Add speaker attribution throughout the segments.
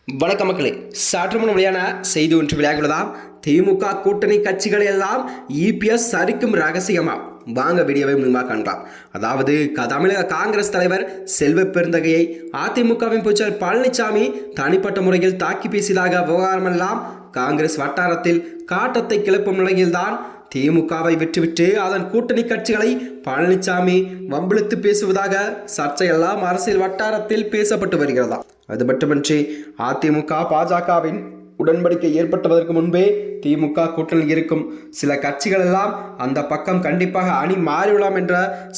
Speaker 1: வணக்கம் மக்களே, சற்று முன் வெளியான செய்தி ஒன்று வெளியாகியுள்ளதாம். திமுக கூட்டணி கட்சிகளை எல்லாம் இபிஎஸ் சரிக்கும் ரகசியமா? வாங்க வீடியோவை முழுமையாக காணலாம். அதாவது தமிழக காங்கிரஸ் தலைவர் செல்வ பெருந்தகையை அதிமுகவின் பொதுச்செயலாளர் பழனிசாமி தனிப்பட்ட முறையில் தாக்கி பேசியதாக விவகாரமெல்லாம் காங்கிரஸ் வட்டாரத்தில் காட்டத்தை கிளப்பும் நிலையில்தான் திமுகவை விட்டுவிட்டு அதன் கூட்டணி கட்சிகளை பழனிசாமி வம்பிழுத்து பேசுவதாக சர்ச்சையெல்லாம் அரசியல் வட்டாரத்தில் பேசப்பட்டு வருகிறதா. அது மட்டுமின்றி அதிமுக பாஜகவின் உடன்படிக்கை ஏற்பட்டுவதற்கு முன்பே திமுக கூட்டணியில் இருக்கும் சில கட்சிகள் எல்லாம் அந்த பக்கம் கண்டிப்பாக அணி மாறிவிடலாம் என்ற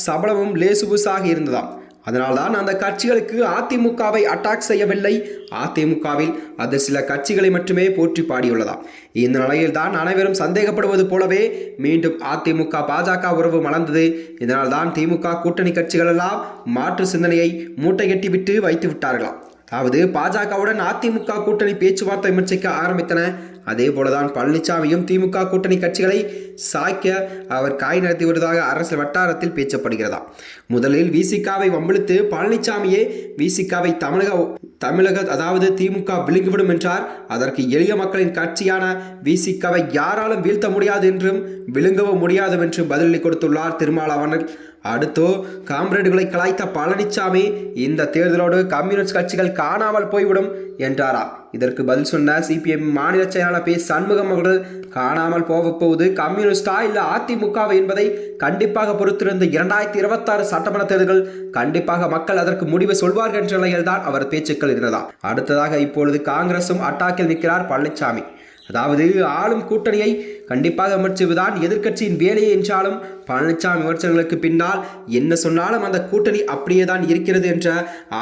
Speaker 1: சபலமும் லேசுபுசாக இருந்ததாம். அதனால்தான் அந்த கட்சிகளுக்கு அதிமுகவை அட்டாக் செய்யவில்லை, அதிமுகவில் அது சில கட்சிகளை மட்டுமே போற்றி பாடியுள்ளதாம். இந்த நிலையில் தான் அனைவரும் சந்தேகப்படுவது போலவே மீண்டும் அதிமுக பாஜக உறவு மலர்ந்தது. இதனால் தான் திமுக கூட்டணி கட்சிகள் எல்லாம் மாற்று சிந்தனையை மூட்டை கட்டிவிட்டு வைத்து விட்டார்களாம். அதாவது பாஜகவுடன் அதிமுக கூட்டணி பேச்சுவார்த்தை விமர்சிக்க ஆரம்பித்தன. அதே போலதான் பழனிசாமியும் திமுக கூட்டணி கட்சிகளை சாய்க்க அவர் காய் நடத்தி வருவதாக அரசியல் வட்டாரத்தில் பேசப்படுகிறதா. முதலில் விசிகாவை வம்பிழுத்து பழனிசாமியே விசிகாவை தமிழக அதாவது திமுக விழுங்கிவிடும் என்றார். அதற்கு எளிய மக்களின் கட்சியான விசிகாவை யாராலும் வீழ்த்த முடியாது என்றும் விழுங்கவும் முடியாது என்றும் பதிலளி கொடுத்துள்ளார் திருமாவளவன். அடுத்தோ காம்ரேடுகளை கலாய்த்த பழனிசாமி இந்த தேர்தலோடு கம்யூனிஸ்ட் கட்சிகள் காணாமல் போய்விடும் என்றாராம். இதற்கு பதில் சொன்ன சிபிஎம் மாநில செயலாளர் பி சண்முகம் அவர்கள் காணாமல் போவது கம்யூனிஸ்டா இல்ல அதிமுக என்பதை கண்டிப்பாக பொறுத்திருந்த 2026 சட்டமன்ற தேர்தல்கள் கண்டிப்பாக மக்கள் அதற்கு முடிவு சொல்வார்கள் என்ற நிலையில் தான் அவர் பேச்சுக்கள் இருந்ததா. அடுத்ததாக இப்பொழுது காங்கிரசும் அட்டாக்கில் நிற்கிறார் பழனிசாமி. அதாவது ஆளும் கூட்டணியை கண்டிப்பாக விமர்சிப்பதுதான் எதிர்க்கட்சியின் வேலையை என்றாலும் பழனிசாமி விமர்சனங்களுக்கு பின்னால் என்ன சொன்னாலும் அந்த கூட்டணி அப்படியே தான் இருக்கிறது என்ற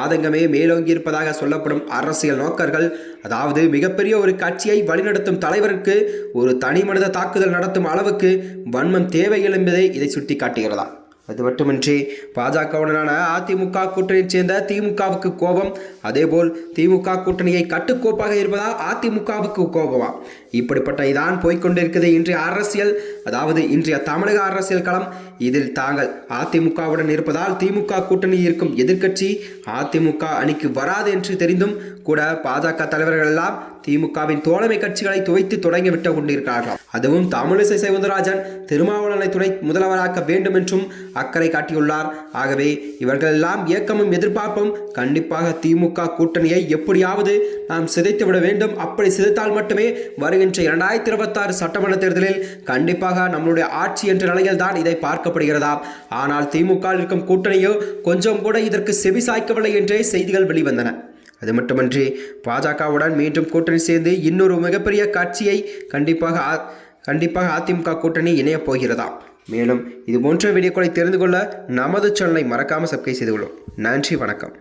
Speaker 1: ஆதங்கமே மேலோங்கி இருப்பதாக சொல்லப்படும் அரசியல் நோக்கர்கள். அதாவது மிகப்பெரிய ஒரு கட்சியை வழிநடத்தும் தலைவருக்கு ஒரு தனி மனித தாக்குதல் நடத்தும் அளவுக்கு வன்மம் தேவையில்லை என்பதை இதை சுட்டி காட்டுகிறதா. அது மட்டுமின்றி பாஜகவுடனான அதிமுக கூட்டணியைச் சேர்ந்த திமுகவுக்கு கோபம், அதேபோல் திமுக கூட்டணியை கட்டுக்கோப்பாக இருப்பதா அதிமுகவுக்கு கோபமா? இப்படிப்பட்ட இதான் போய்கொண்டிருக்கிறது இன்றைய அரசியல், அதாவது இன்றைய தமிழக அரசியல் களம். இதில் தாங்கள் அதிமுகவுடன் இருப்பதால் திமுக கூட்டணி இருக்கும் எதிர்க்கட்சி அதிமுக அணிக்கு வராது என்று தெரிந்தும் கூட பாஜக தலைவர்கள் எல்லாம் திமுகவின் தோழமை கட்சிகளை துவைத்து தொடங்கிவிட்டு கொண்டிருக்கிறார்கள். அதுவும் தமிழிசை சவுந்தரராஜன் திருமாவளவனை துணை முதல்வராக்க வேண்டும் என்றும் அக்கறை காட்டியுள்ளார். ஆகவே இவர்கள் எல்லாம் இயக்கமும் எதிர்பார்ப்பும் கண்டிப்பாக திமுக கூட்டணியை எப்படியாவது நாம் சிதைத்துவிட வேண்டும். அப்படி சிதைத்தால் மட்டுமே வருகின்ற 2026 சட்டமன்ற தேர்தலில் கண்டிப்பாக நம்மளுடைய ஆட்சி என்ற நிலையில் தான் இதை பார்க்கப்படுகிறதா. ஆனால் திமுக இருக்கும் கூட்டணியோ கொஞ்சம் கூட இதற்கு செவி சாய்க்கவில்லை என்றே செய்திகள் வெளிவந்தன. அது மட்டுமின்றி பாஜகவுடன் மீண்டும் கூட்டணி சேர்ந்து இன்னொரு மிகப்பெரிய கட்சியை கண்டிப்பாக அதிமுக கூட்டணி இணையப் போகிறதா. மேலும் இது போன்ற வீடியோக்களை தெரிந்து கொள்ள நமது சேனலை மறக்காமல் சப்ஸ்கிரைப் செய்து கொள்ளும். நன்றி, வணக்கம்.